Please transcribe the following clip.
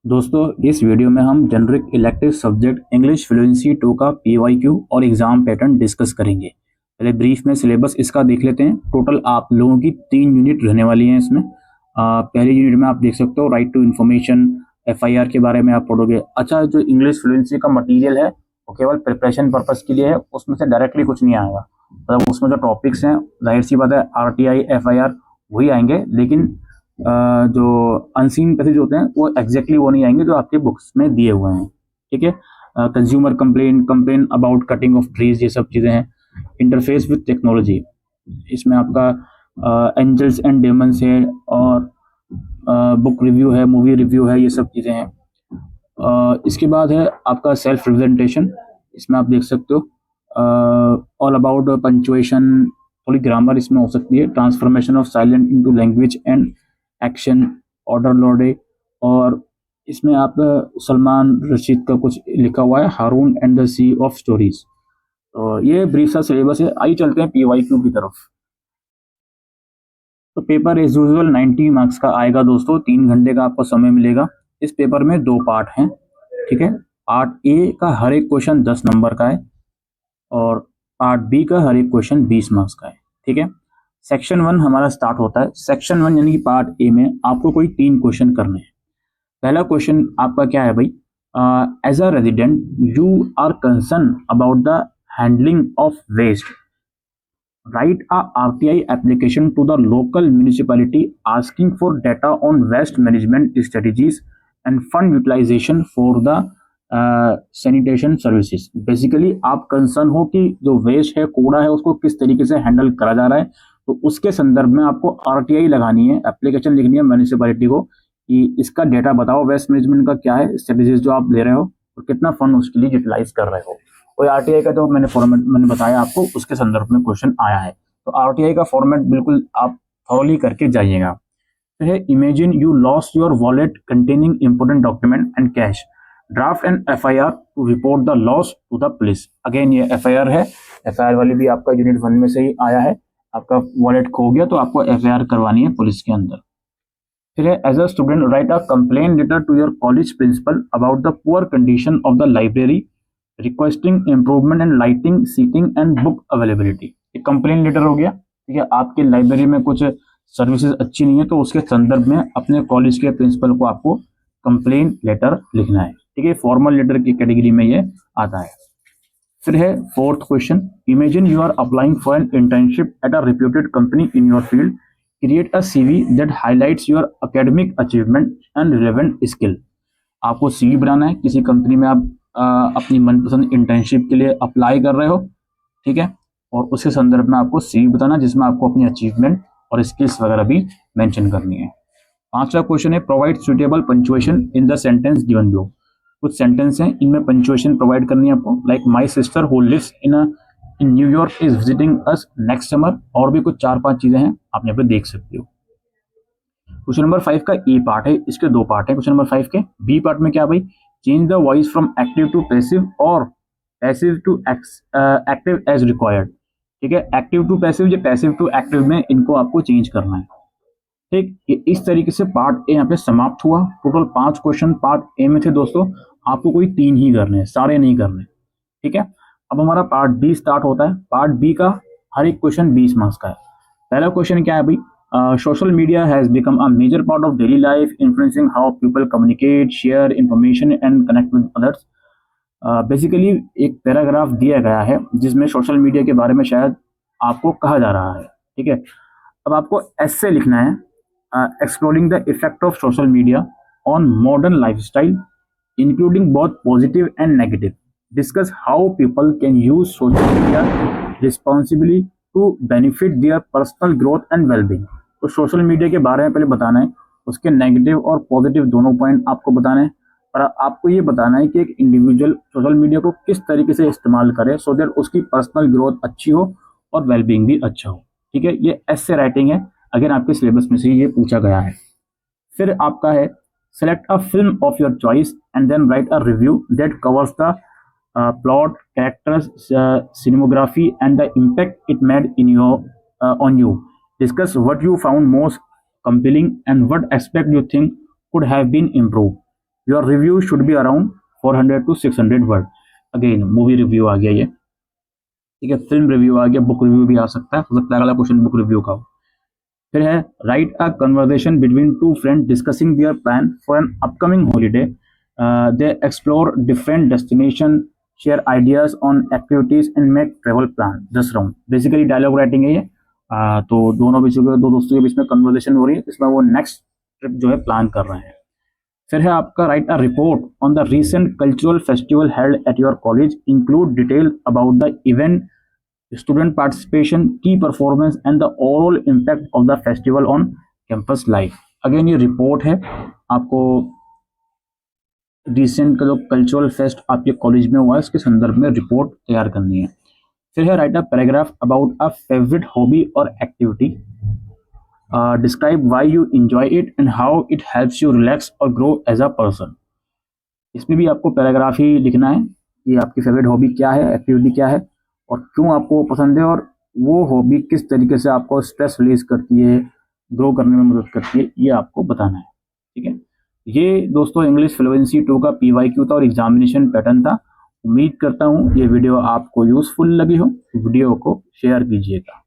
दोस्तों इस वीडियो में हम generic elective subject English fluency 2 का पीवाईक्यू और एग्जाम पैटर्न डिस्कस करेंगे। पहले ब्रीफ में सिलेबस इसका देख लेते हैं। टोटल आप लोगों की 3 यूनिट रहने वाली हैं इसमें। पहली यूनिट में आप देख सकते हो राइट टू इन्फॉर्मेशन, एफआईआर के बारे में आप पढ़ोगे। अच्छा, जो इंग्लिश फ्लुएंसी का मटीरियल है वो केवल प्रिपरेशन पर्पस के लिए है, उसमें से डायरेक्टली कुछ नहीं आएगा। मतलब उसमें जो टॉपिक्स हैं जाहिर सी बात है आरटीआई एफआईआर वही आएंगे, लेकिन जो अनसीन पैसेज होते हैं वो एग्जैक्टली वो नहीं आएंगे जो आपके बुक्स में दिए हुए हैं। ठीक है, consumer complain, complain about cutting of trees, ये सब चीज़ें हैं। इंटरफेस विद टेक्नोलॉजी, इसमें आपका एंजल्स एंड डेमंस है, और बुक रिव्यू है, मूवी रिव्यू है, ये सब चीज़ें हैं। इसके बाद है आपका सेल्फ रिप्रेजेंटेशन, इसमें आप देख सकते हो ऑल अबाउट पंचुएशन, थोड़ी ग्रामर इसमें हो सकती है। Transformation of silent into language and action, order l'Ordre, और इसमें आप सलमान रशीद का कुछ लिखा हुआ है, Haroun and the sea of stories. और ये ब्रीफ सा सिलेबस है। आइए चलते हैं पीवाईक्यू की तरफ। तो पेपर एज यूजुअल 90 मार्क्स का आएगा दोस्तों, 3 घंटे का आपको समय मिलेगा। इस पेपर में 2 पार्ट हैं। ठीक है, पार्ट ए का हर एक क्वेश्चन 10 नंबर का है, और पार्ट बी का हर एक क्वेश्चन 20 मार्क्स का है। ठीक है, सेक्शन 1 हमारा स्टार्ट होता है। सेक्शन 1 यानी कि पार्ट ए में आपको कोई 3 क्वेश्चन करने हैं। पहला क्वेश्चन आपका क्या है भाई, as a resident you are concern about the handling of waste, write a RTI application to the local municipality asking for data on waste management strategies and fund utilisation for the sanitation services. Basically आप concern हो कि जो waste है, कूड़ा है, उसको किस तरीके से हैंडल करा जा रहा है। तो उसके संदर्भ में आपको आरटीआई लगानी है, एप्लीकेशन लिखनी है म्यूनिसिपैलिटी को कि इसका डेटा बताओ, वेस्ट मैनेजमेंट का क्या है स्ट्रेटजीज जो आप ले रहे हो और कितना फंड उसके लिए यूटिलाइज कर रहे हो। कोई आरटीआई का जो मैंने फॉर्मेट मैंने बताया आपको, उसके संदर्भ में क्वेश्चन आया है। तो आरटीआई का फॉर्मेट बिल्कुल आप थॉरली करके जाइएगा। तो है imagine you lost your wallet containing important document and cash, draft and FIR to report the loss to the police. Again ये एफआईआर है, एफआईआर वाली भी आपका यूनिट 1 में से ही आया है। आपका वॉलेट खो गया तो आपको एफआईआर करवानी है पुलिस के अंदर। फिर है as a student write a complain letter to your college principal about the poor condition of the library, requesting improvement and lighting, seating and book availability. एक कंप्लेन लेटर हो गया। ठीक है, आपके लाइब्रेरी में कुछ सर्विसेज अच्छी नहीं है, तो उसके संदर्भ में अपने कॉलेज के प्रिंसिपल को आपको कंप्लेन लेटर लिखना है। ठीक है, फॉर्मल लेटर की कैटेगरी में ये आता है। फिर है fourth question, imagine you are applying for an internship at a reputed company in your field, create a CV that highlights your academic achievement and relevant skill. आपको सीवी बनाना है, किसी कंपनी में आप अपनी मनपसंद इंटर्नशिप के लिए अप्लाई कर रहे हो। ठीक है, और उसके संदर्भ में आपको सीवी बताना जिसमें आपको अपनी अचीवमेंट और स्किल्स वगैरह भी मेंशन करनी है। 5वां क्वेश्चन है provide suitable punctuation in the sentence given below. कुछ सेंटेंस हैं, इनमें पंचुएशन प्रोवाइड करनी है आपको, like my sister who lives in New York is visiting us next summer. और भी कुछ 4-5 चीजें हैं, आप यहाँ पे देख सकते हो। क्वेश्चन नंबर 5 का ए पार्ट है, इसके 2 पार्ट है। क्वेश्चन नंबर 5 के बी पार्ट में क्या भाई, change the voice from active to passive और passive to active as required. ठीक है, एक्टिव टू पैसिव या पैसिव टू एक्टिव में इनको आपको चेंज करना है। ठीक, ये इस तरीके से पार्ट ए यहाँ पे समाप्त हुआ। टोटल 5 क्वेश्चन पार्ट ए में थे दोस्तों, आपको कोई 3 ही करने हैं, सारे नहीं करने। ठीक है, अब हमारा पार्ट बी स्टार्ट होता है। पार्ट बी का हर एक क्वेश्चन 20 मार्क्स का है। पहला क्वेश्चन क्या है भाई, social media has become a major part of daily life influencing how people communicate, share information and connect with others. Basically एक पैराग्राफ दिया गया है जिसमें सोशल मीडिया के बारे में शायद आपको कहा जा रहा है। ठीक है, अब आपको ऐसे लिखना है, exploring the effect of social media on modern lifestyle including both positive and negative, discuss how people can use social media responsibly to benefit their personal growth and wellbeing. तो सोशल मीडिया के बारे में पहले बताना है, उसके negative और positive दोनों पॉइंट आपको बताने हैं, और आपको ये बताना है कि एक इंडिविजुअल सोशल मीडिया को किस तरीके से इस्तेमाल करे सो दैट उसकी पर्सनल ग्रोथ अच्छी हो और वेलबींग भी अच्छा हो। ठीक है, ये ऐसे राइटिंग है, अगर आपके सिलेबस में से ये पूछा गया है। फिर आपका है select a film of your choice and then write a review that covers the plot, characters, cinematography, and the impact it made in your on you. Discuss what you found most compelling and what aspect you think could have been improved. Your review should be around 400 to 600 word. Again movie review आ गया ये, ठीक है, film review आ गया, book review भी आ सकता है, हो सकता है अगला क्वेश्चन बुक रिव्यू का हो। फिर है write a conversation between two friend discussing their plan for an upcoming holiday, they explore different destination, share ideas on activities and make travel plan. 10 round basically dialogue writing है ये। तो दो दोस्तों के बीच में कन्वर्सेशन हो रही है, इसमें वो नेक्स्ट ट्रिप जो है प्लान कर रहे हैं। फिर है आपका right a report on the recent cultural festival held at your college, include detail about the event, student participation, key performance and the overall impact of the festival on campus life। Again ये report है, आपको recent का जो cultural fest आपके college में हुआ है उसके संदर्भ में रिपोर्ट तैयार करनी है। फिर है write a paragraph about a favourite hobby और activity, describe why you enjoy it and how it helps you relax और ग्रो एज अ पर्सन। इसमें भी आपको पैराग्राफ ही लिखना है कि आपकी फेवरेट हॉबी क्या है, एक्टिविटी क्या है और क्यों आपको पसंद है, और वो हॉबी किस तरीके से आपको स्ट्रेस रिलीज करती है, ग्रो करने में मदद करती है, ये आपको बताना है। ठीक है, ये दोस्तों इंग्लिश फ्लुएंसी 2 का PYQ था और एग्जामिनेशन पैटर्न था। उम्मीद करता हूँ ये वीडियो आपको यूजफुल लगी हो, वीडियो को शेयर कीजिएगा।